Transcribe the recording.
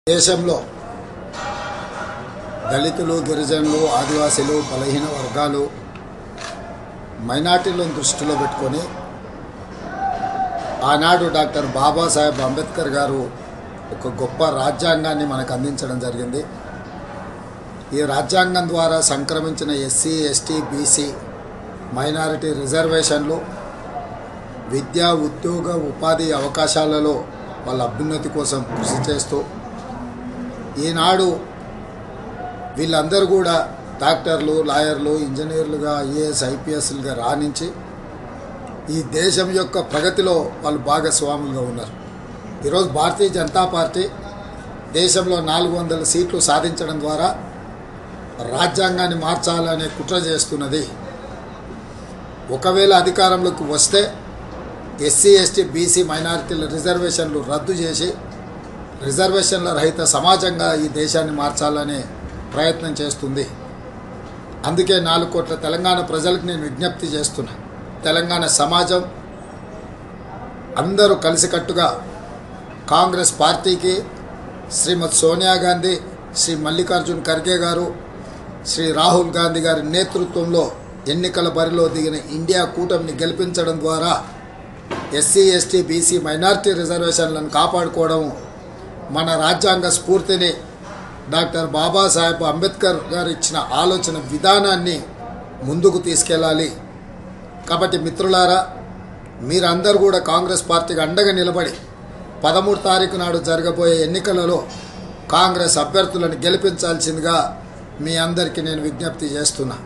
దేశంలో దళితులు, గిరిజనులు, ఆదివాసీలు, బలహీన వర్గాలు, మైనార్టీలను దృష్టిలో పెట్టుకొని ఆనాడు డాక్టర్ బాబాసాహెబ్ అంబేద్కర్ గారు ఒక గొప్ప రాజ్యాంగాన్ని మనకు అందించడం జరిగింది. ఈ రాజ్యాంగం ద్వారా సంక్రమించిన ఎస్సీ, ఎస్టీ, బీసీ, మైనారిటీ రిజర్వేషన్లు విద్యా, ఉద్యోగ, ఉపాధి అవకాశాలలో వాళ్ళ అభ్యున్నతి కోసం కృషి చేస్తూ ఈనాడు వీళ్ళందరూ కూడా డాక్టర్లు, లాయర్లు, ఇంజనీర్లుగా, ఐఏఎస్, ఐపీఎస్లుగా రాణించి ఈ దేశం యొక్క ప్రగతిలో వాళ్ళు భాగస్వాములుగా ఉన్నారు. ఈరోజు భారతీయ జనతా పార్టీ దేశంలో 400 సీట్లు సాధించడం ద్వారా రాజ్యాంగాన్ని మార్చాలనే కుట్ర చేస్తున్నది. ఒకవేళ అధికారంలోకి వస్తే ఎస్సీ, ఎస్టీ, బీసీ, మైనారిటీల రిజర్వేషన్లు రద్దు చేసి రిజర్వేషన్ల రహిత సమాజంగా ఈ దేశాన్ని మార్చాలనే ప్రయత్నం చేస్తుంది. అందుకే 4 కోట్ల తెలంగాణ ప్రజలకు నేను విజ్ఞప్తి చేస్తున్నా. తెలంగాణ సమాజం అందరూ కలిసికట్టుగా కాంగ్రెస్ పార్టీకి శ్రీమతి సోనియా గాంధీ, శ్రీ మల్లికార్జున్ ఖర్గే గారు, శ్రీ రాహుల్ గాంధీ గారి నేతృత్వంలో ఎన్నికల బరిలో దిగిన ఇండియా కూటమిని గెలిపించడం ద్వారా ఎస్సీ, ఎస్టీ, బీసీ, మైనారిటీ రిజర్వేషన్లను కాపాడుకోవడం, మన రాజ్యాంగ స్ఫూర్తిని డాక్టర్ బాబాసాహెబ్ అంబేద్కర్ గారు ఇచ్చిన ఆలోచన విధానాన్ని ముందుకు తీసుకెళ్ళాలి. కాబట్టి మిత్రులారా, మీరందరూ కూడా కాంగ్రెస్ పార్టీకి అండగా నిలబడి 13 తారీఖు నాడు జరగబోయే ఎన్నికలలో కాంగ్రెస్ అభ్యర్థులను గెలిపించాల్సిందిగా మీ అందరికీ నేను విజ్ఞప్తి చేస్తున్నా.